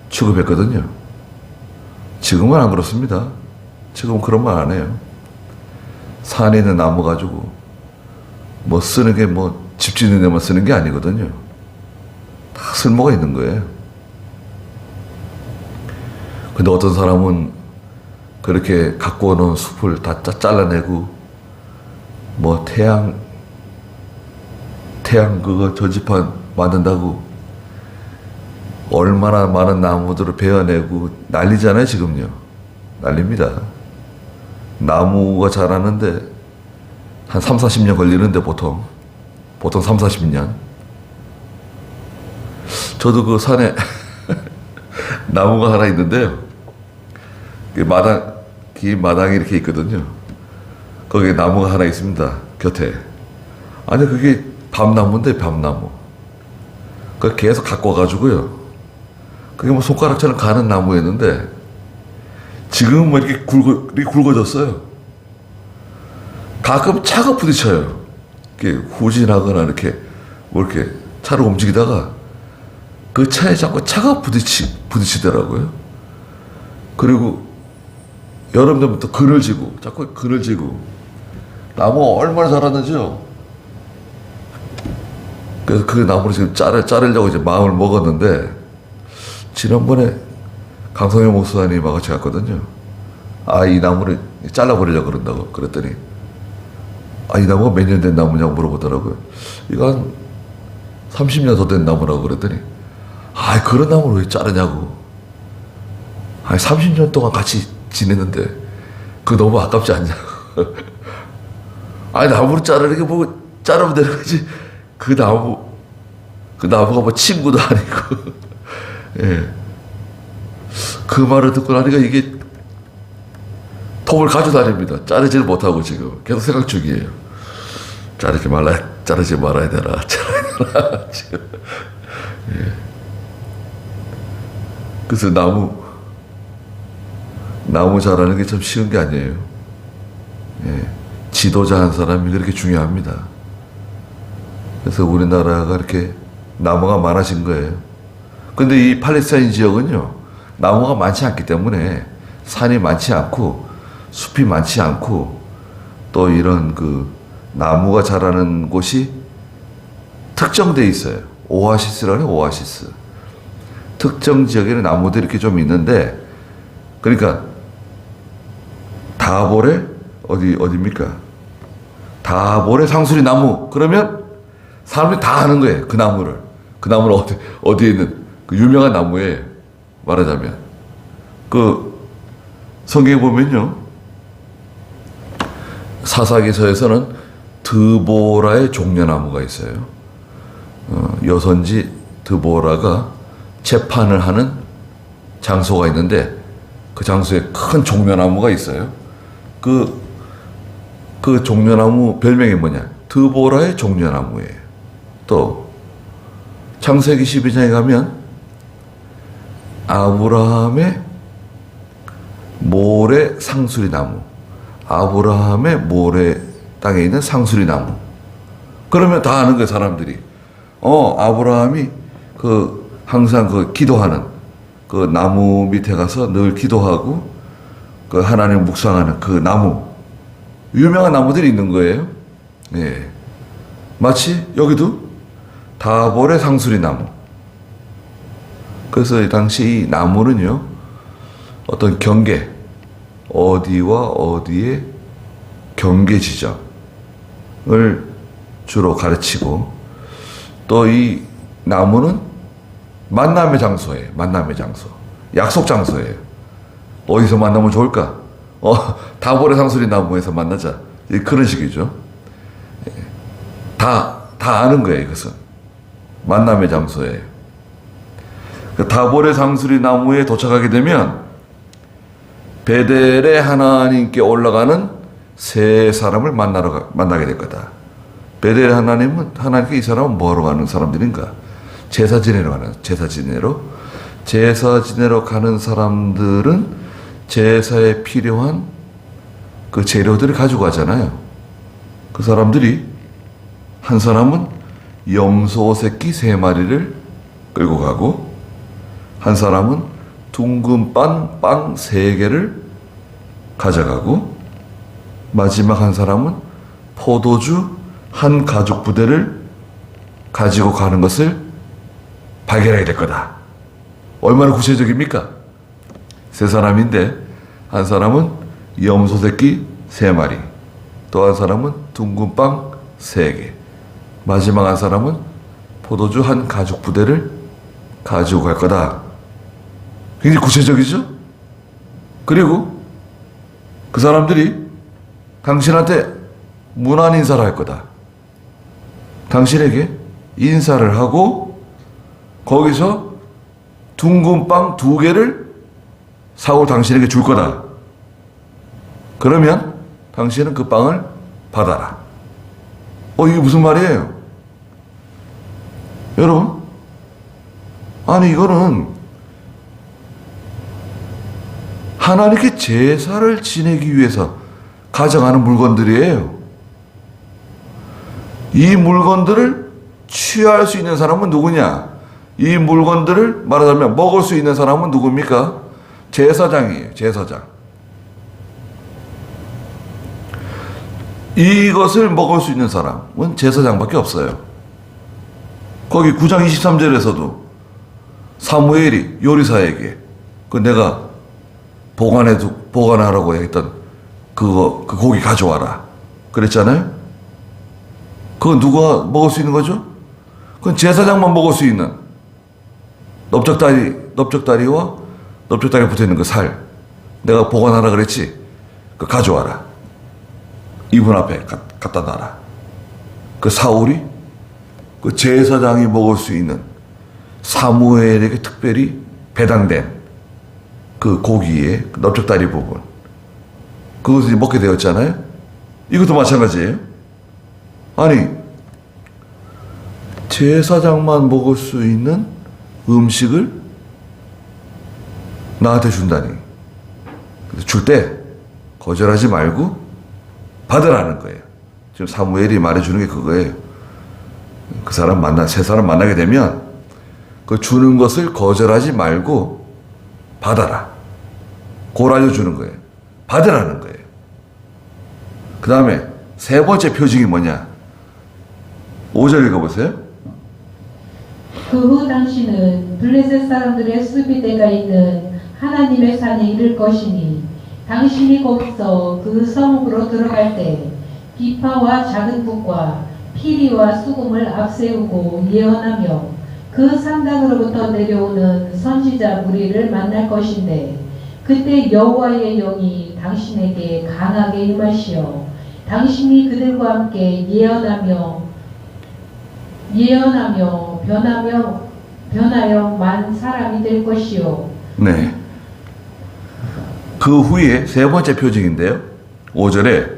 취급했거든요. 지금은 안 그렇습니다. 지금은 그런 말 안 해요. 산에 있는 나무 가지고 뭐 쓰는 게 뭐 집 짓는 데만 쓰는 게 아니거든요. 다 쓸모가 있는 거예요. 근데 어떤 사람은 그렇게 갖고 오는 숲을 다 잘라내고 뭐 태양 그거 전지판 만든다고 얼마나 많은 나무들을 베어내고 난리잖아요, 지금요. 난립니다. 나무가 자라는데 한 3, 40년 걸리는데 보통 3, 40년. 저도 그 산에 나무가 하나 있는데요. 긴 마당이 이렇게 있거든요. 거기에 나무가 하나 있습니다, 곁에. 아니, 그게 밤나무인데, 밤나무. 그걸 계속 갖고 와가지고요. 그게 뭐 손가락처럼 가는 나무였는데, 지금은 뭐 이렇게 굵어졌어요. 가끔 차가 부딪혀요. 이렇게 후진하거나 이렇게, 뭐 이렇게 차를 움직이다가 그 차에 자꾸 차가 부딪히더라고요. 그리고 여름 되면부터 그늘지고, 자꾸 그늘지고. 나무가 얼마나 자랐는지요. 그래서 그 나무를 지금 자르려고 이제 마음을 먹었는데, 지난번에 강성현 목사님하고 같이 갔거든요. 이 나무를 잘라버리려고 그런다고. 그랬더니, 이 나무가 몇 년 된 나무냐고 물어보더라고요. 이거 한 30년 더 된 나무라고 그랬더니, 그런 나무를 왜 자르냐고. 30년 동안 같이 지냈는데, 그거 너무 아깝지 않냐고. 나무를 자르는 게 뭐, 자르면 되는 거지. 그 나무가 뭐 친구도 아니고. 예. 그 말을 듣고 나니까 이게 톱을 가지고 다닙니다. 자르지를 못하고 지금 계속 생각 중이에요. 자르지 말아야 되나. 지금. 예. 그래서 나무 자라는 게 참 쉬운 게 아니에요. 예. 지도자 한 사람이 그렇게 중요합니다. 그래서 우리나라가 이렇게 나무가 많아진 거예요. 근데 이 팔레스타인 지역은요, 나무가 많지 않기 때문에 산이 많지 않고 숲이 많지 않고 또 이런 그 나무가 자라는 곳이 특정돼 있어요. 오아시스라는 오아시스. 특정 지역에는 나무들이 이렇게 좀 있는데, 그러니까 다보레 어디입니까? 다보레 상수리 나무. 그러면 사람들이 다 아는 거예요. 그 나무를 어디에 있는 그 유명한 나무에 말하자면 그 성경에 보면요, 사사기서에서는 드보라의 종려나무가 있어요. 여선지 드보라가 재판을 하는 장소가 있는데 그 장소에 큰 종려나무가 있어요. 그 종려나무 별명이 뭐냐? 드보라의 종려나무예요. 또 창세기 12장에 가면 아브라함의 모래 상수리나무, 아브라함의 모래 땅에 있는 상수리나무. 그러면 다 아는 거예요, 사람들이. 아브라함이 항상 기도하는 그 나무 밑에 가서 늘 기도하고 그 하나님 묵상하는 그 나무, 유명한 나무들이 있는 거예요. 예. 마치 여기도 다볼의 상수리나무. 그래서 당시 이 나무는요, 어떤 경계, 어디와 어디의 경계 지점을 주로 가르치고, 또 이 나무는 만남의 장소예요. 만남의 장소. 약속 장소예요. 어디서 만나면 좋을까? 다볼의 상수리 나무에서 만나자. 그런 식이죠. 다 아는 거예요, 이것은. 만남의 장소예요. 그 다볼의 상수리 나무에 도착하게 되면 베델의 하나님께 올라가는 세 사람을 만나게 될 거다. 베델의 하나님은, 하나님께 이 사람은 뭐하러 가는 사람들인가? 제사 지내러 가는, 제사 지내러 가는 사람들은 제사에 필요한 그 재료들을 가지고 가잖아요. 그 사람들이, 한 사람은 염소 새끼 3마리를 끌고 가고, 한 사람은 둥근 빵 3개를 가져가고, 마지막 한 사람은 포도주 한 가죽 부대를 가지고 가는 것을 발견하게 될 거다. 얼마나 구체적입니까? 3사람인데, 한 사람은 염소 새끼 3마리, 또 한 사람은 둥근 빵 3개, 마지막 한 사람은 포도주 한 가죽 부대를 가지고 갈 거다. 굉장히 구체적이죠? 그리고 그 사람들이 당신한테 문안 인사를 할 거다. 당신에게 인사를 하고 거기서 둥근 빵 2개를 사고 당신에게 줄 거다. 그러면 당신은 그 빵을 받아라. 이게 무슨 말이에요? 여러분, 아니 이거는 하나님께 제사를 지내기 위해서 가져가는 물건들이에요. 이 물건들을 취할 수 있는 사람은 누구냐? 이 물건들을 말하자면 먹을 수 있는 사람은 누굽니까? 제사장이에요. 제사장. 이것을 먹을 수 있는 사람은 제사장밖에 없어요. 거기 9장 23절에서도 사무엘이 요리사에게 내가 보관하라고 했던 그 고기 가져와라 그랬잖아요. 그건 누가 먹을 수 있는 거죠? 그건 제사장만 먹을 수 있는 넓적다리와 넓적다리에 붙어있는 그 살, 내가 보관하라 그랬지? 그 가져와라. 이분 앞에 갖다 놔라. 그 사울이 그 제사장이 먹을 수 있는 사무엘에게 특별히 배당된 그 고기의 넓적다리 부분, 그것을 먹게 되었잖아요. 이것도 마찬가지예요. 아니, 제사장만 먹을 수 있는 음식을 나한테 준다니. 줄 때 거절하지 말고 받으라는 거예요. 지금 사무엘이 말해주는 게 그거예요. 세 사람 만나게 되면 그 주는 것을 거절하지 말고 받아라. 그걸 알려주는 거예요. 받으라는 거예요. 그 다음에 3번째 표징이 뭐냐? 5절 읽어보세요. 그 후 당신은 블레셋 사람들의 수비대가 있는 하나님의 산에 이를 것이니 당신이 거기서 그 성읍으로 들어갈 때 비파와 작은 북과 피리와 수금을 앞세우고 예언하며 그 산당으로부터 내려오는 선지자 무리를 만날 것인데 그때 여호와의 영이 당신에게 강하게 임하시어 당신이 그들과 함께 변하여 만 사람이 될 것이요. 네. 그 후에 세 번째 표징인데요. 5절에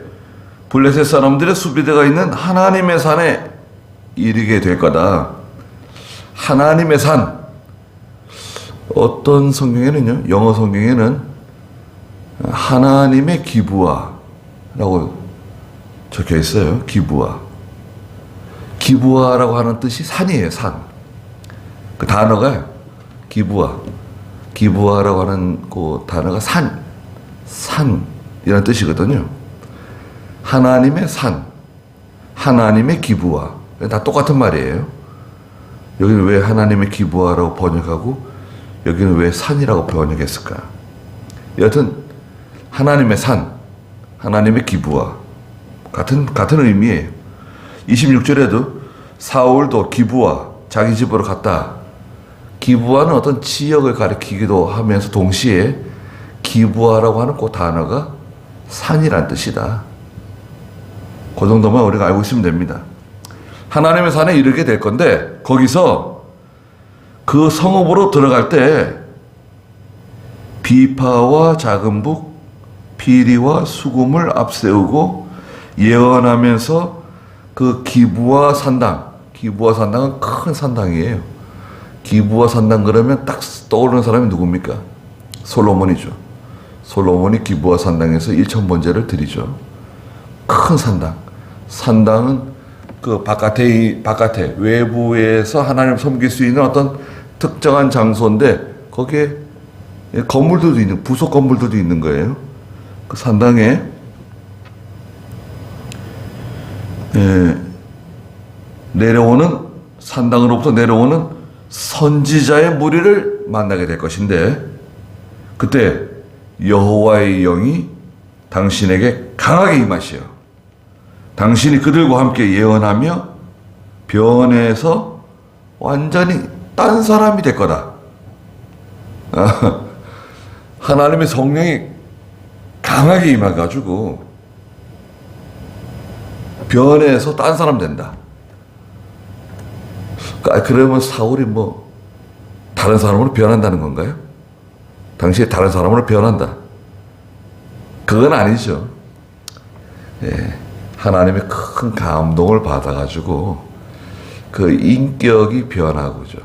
블레셋 사람들의 수비대가 있는 하나님의 산에 이르게 될 거다. 하나님의 산. 어떤 성경에는요, 영어 성경에는 하나님의 기브아라고 적혀 있어요. 기브아. 기브아라고 하는 뜻이 산이에요, 산. 그 단어가 기브아. 기브아라고 하는 그 단어가 산이라는 뜻이거든요. 하나님의 산, 하나님의 기브아. 다 똑같은 말이에요. 여기는 왜 하나님의 기브아라고 번역하고 여기는 왜 산이라고 번역했을까? 여하튼 하나님의 산, 하나님의 기브아 같은 의미예요. 26절에도 사울도 기브아 자기 집으로 갔다. 기브아는 어떤 지역을 가리키기도 하면서 동시에 기브아라고 하는 그 단어가 산이란 뜻이다. 그 정도만 우리가 알고 있으면 됩니다. 하나님의 산에 이르게 될 건데 거기서 그 성읍으로 들어갈 때 비파와 작은 북, 피리와 수금을 앞세우고 예언하면서 그 기브아 산당은 큰 산당이에요. 기브아 산당 그러면 딱 떠오르는 사람이 누굽니까? 솔로몬이죠. 솔로몬이 기브아 산당에서 1000번제를 드리죠. 큰 산당은 그 바깥에 외부에서 하나님을 섬길 수 있는 어떤 특정한 장소인데 거기에 건물들도 있는, 부속 건물들도 있는 거예요. 그 산당에 산당으로부터 내려오는 선지자의 무리를 만나게 될 것인데 그때 여호와의 영이 당신에게 강하게 임하시어 당신이 그들과 함께 예언하며 변해서 완전히 딴 사람이 될 거다. 하나님의 성령이 강하게 임해가지고 변해서 딴 사람 된다. 그러면 사울이 뭐 다른 사람으로 변한다는 건가요? 당시에 다른 사람으로 변한다. 그건 아니죠. 예, 하나님의 큰 감동을 받아가지고 그 인격이 변하고죠.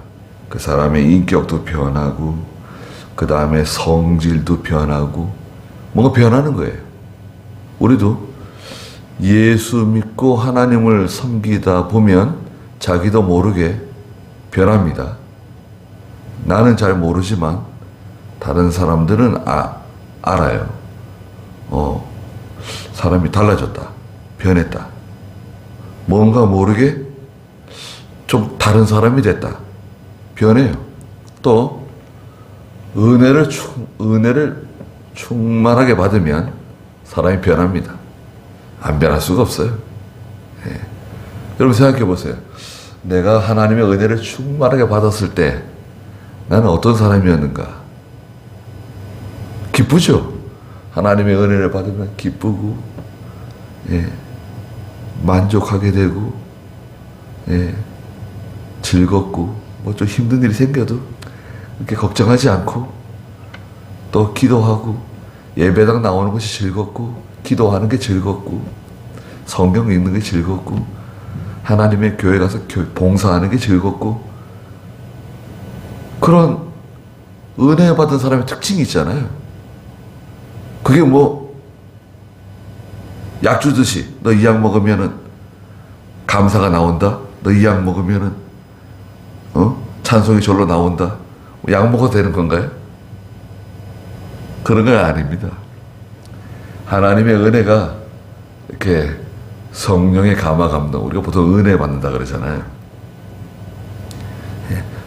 그 사람의 인격도 변하고 그 다음에 성질도 변하고 뭔가 변하는 거예요. 우리도 예수 믿고 하나님을 섬기다 보면 자기도 모르게 변합니다. 나는 잘 모르지만 다른 사람들은 알아요. 사람이 달라졌다. 변했다. 뭔가 모르게 좀 다른 사람이 됐다. 변해요. 또 은혜를 충만하게 받으면 사람이 변합니다. 안 변할 수가 없어요. 예. 여러분 생각해 보세요. 내가 하나님의 은혜를 충만하게 받았을 때 나는 어떤 사람이었는가? 기쁘죠? 하나님의 은혜를 받으면 기쁘고, 예, 만족하게 되고, 예, 즐겁고, 뭐 좀 힘든 일이 생겨도 그렇게 걱정하지 않고, 또 기도하고, 예배당 나오는 것이 즐겁고, 기도하는 게 즐겁고, 성경 읽는 게 즐겁고, 하나님의 교회 가서 봉사하는 게 즐겁고, 그런 은혜 받은 사람의 특징이 있잖아요. 그게 뭐 약 주듯이 너 이 약 먹으면은 감사가 나온다. 너 이 약 먹으면은 찬송이 절로 나온다. 약 먹어도 되는 건가요? 그런 건 아닙니다. 하나님의 은혜가 이렇게 성령의 감화 감동, 우리가 보통 은혜 받는다 그러잖아요.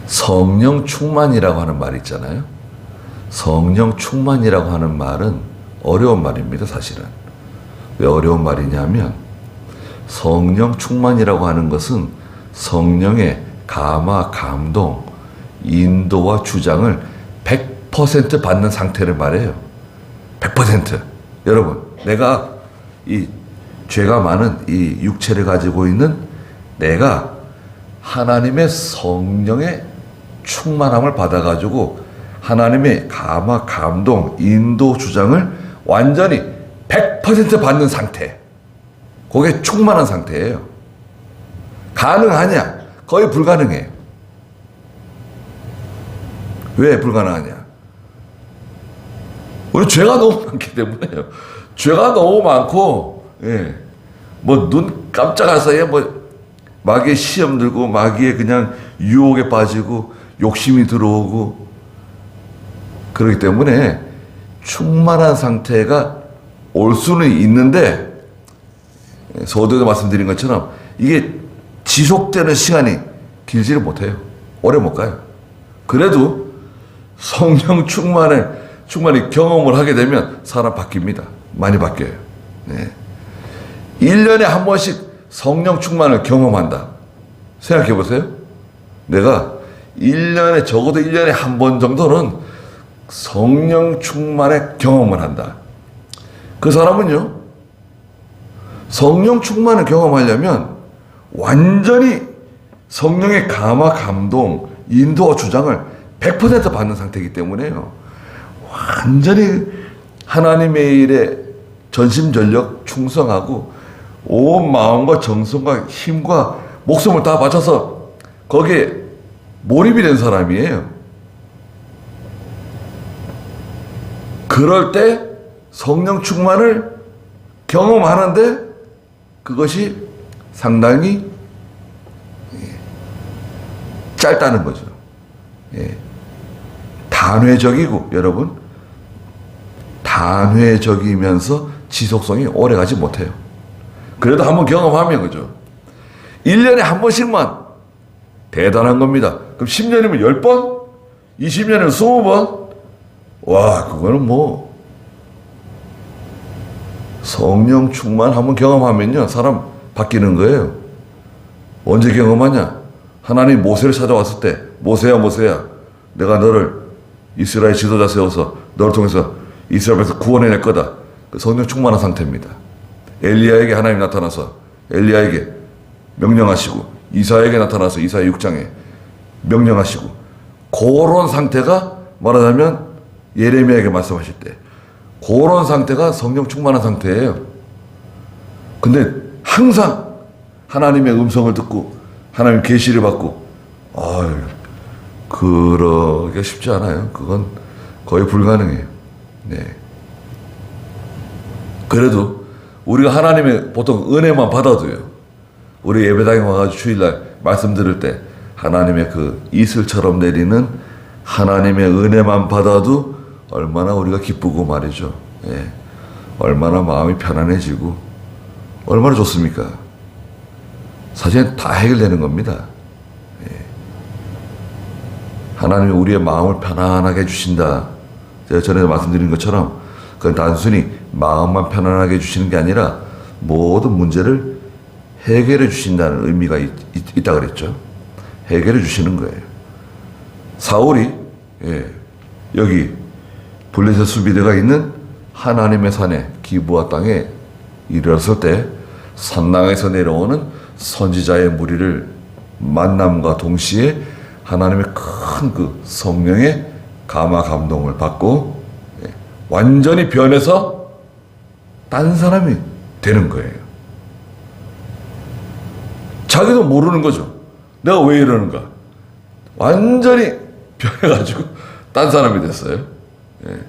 성령 충만이라고 하는 말이 있잖아요. 성령 충만이라고 하는 말은 어려운 말입니다, 사실은. 왜 어려운 말이냐면 성령 충만이라고 하는 것은 성령의 감화, 감동, 인도와 주장을 100% 받는 상태를 말해요. 100%. 여러분, 내가 이 죄가 많은 이 육체를 가지고 있는 내가 하나님의 성령의 충만함을 받아가지고 하나님의 감화, 감동, 인도, 주장을 완전히 100% 받는 상태. 그게 충만한 상태예요. 가능하냐? 거의 불가능해요. 왜 불가능하냐? 우리 죄가 너무 많기 때문에요. 죄가 너무 많고, 예. 뭐 눈 깜짝할 사이에 뭐 마귀의 시험 들고 마귀의 그냥 유혹에 빠지고 욕심이 들어오고 그렇기 때문에 충만한 상태가 올 수는 있는데 서두에도 말씀드린 것처럼 이게 지속되는 시간이 길지를 못해요. 오래 못 가요. 그래도 성령 충만히 경험을 하게 되면 사람 바뀝니다. 많이 바뀌어요. 네. 1년에 한 번씩 성령 충만을 경험한다. 생각해 보세요. 내가 1년에 적어도 1년에 한 번 정도는 성령 충만의 경험을 한다. 그 사람은요, 성령 충만을 경험하려면 완전히 성령의 감화, 감동, 인도와 주장을 100% 받는 상태이기 때문에요. 완전히 하나님의 일에 전심전력 충성하고 온 마음과 정성과 힘과 목숨을 다 바쳐서 거기에 몰입이 된 사람이에요. 그럴 때 성령 충만을 경험하는데 그것이 상당히 짧다는 거죠. 예. 단회적이고 여러분 단회적이면서 지속성이 오래가지 못해요. 그래도 한번 경험하면 그죠. 1년에 한 번씩만 대단한 겁니다. 그럼 10년이면 10번? 20년이면 20번? 와, 그거는 뭐 성령 충만 한번 경험하면요 사람 바뀌는 거예요. 언제 경험하냐? 하나님 모세를 찾아왔을 때 모세야 내가 너를 이스라엘 지도자 세워서 너를 통해서 이스라엘에서 구원해낼 거다. 그 성령 충만한 상태입니다. 엘리야에게 하나님 나타나서 엘리야에게 명령하시고 이사야에게 나타나서 이사야 6장에 명령하시고 그런 상태가 말하자면 예레미야에게 말씀하실 때 그런 상태가 성령 충만한 상태예요. 근데 항상 하나님의 음성을 듣고 하나님 계시를 받고 그러기가 쉽지 않아요. 그건 거의 불가능해요. 네. 그래도 우리가 하나님의 보통 은혜만 받아도요. 우리 예배당에 와가지고 주일날 말씀 들을 때 하나님의 그 이슬처럼 내리는 하나님의 은혜만 받아도 얼마나 우리가 기쁘고 말이죠. 예. 얼마나 마음이 편안해지고 얼마나 좋습니까? 사실 다 해결되는 겁니다. 예. 하나님이 우리의 마음을 편안하게 해주신다. 제가 전에 말씀드린 것처럼 그건 단순히 마음만 편안하게 해주시는 게 아니라 모든 문제를 해결해 주신다는 의미가 있다 그랬죠. 해결해 주시는 거예요. 사울이 여기 블레셋 수비대가 있는 하나님의 산에 기브아 땅에 이르렀을 때 산당에서 내려오는 선지자의 무리를 만남과 동시에 하나님의 큰 그 성령의 감화 감동을 받고 완전히 변해서 딴 사람이 되는 거예요. 자기도 모르는 거죠. 내가 왜 이러는가. 완전히 변해가지고 딴 사람이 됐어요. 예.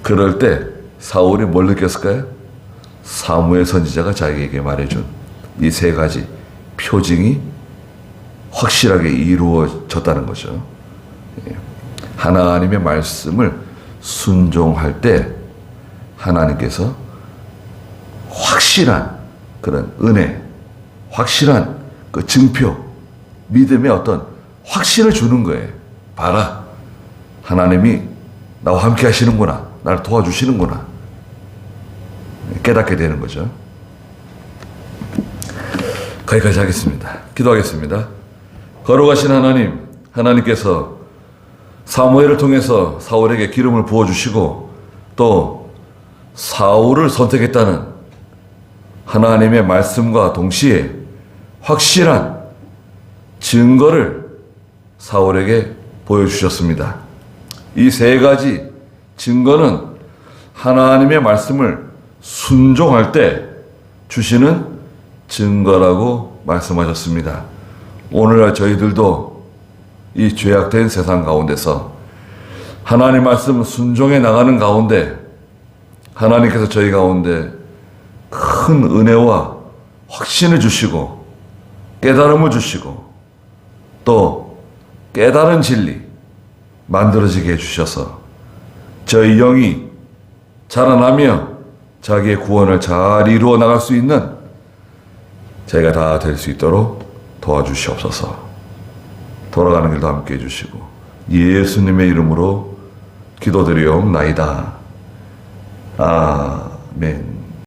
그럴 때 사울이 뭘 느꼈을까요? 사무엘 선지자가 자기에게 말해준 이 세 가지 표징이 확실하게 이루어졌다는 거죠. 예. 하나님의 말씀을 순종할 때 하나님께서 확실한 그런 은혜, 확실한 그 증표, 믿음의 어떤 확신을 주는 거예요. 봐라, 하나님이 나와 함께 하시는구나, 나를 도와주시는구나 깨닫게 되는 거죠. 거기까지 하겠습니다. 기도하겠습니다. 거룩하신 하나님, 하나님께서 사무엘을 통해서 사울에게 기름을 부어주시고 또 사울을 선택했다는 하나님의 말씀과 동시에 확실한 증거를 사울에게 보여주셨습니다. 이 세 가지 증거는 하나님의 말씀을 순종할 때 주시는 증거라고 말씀하셨습니다. 오늘날 저희들도 이 죄악된 세상 가운데서 하나님 말씀 순종해 나가는 가운데 하나님께서 저희 가운데 큰 은혜와 확신을 주시고 깨달음을 주시고 또 깨달은 진리 만들어지게 해주셔서 저희 영이 자라나며 자기의 구원을 잘 이루어 나갈 수 있는 저희가 다 될 수 있도록 도와주시옵소서. 돌아가는 길도 함께 해주시고 예수님의 이름으로 기도드리옵나이다. 아멘.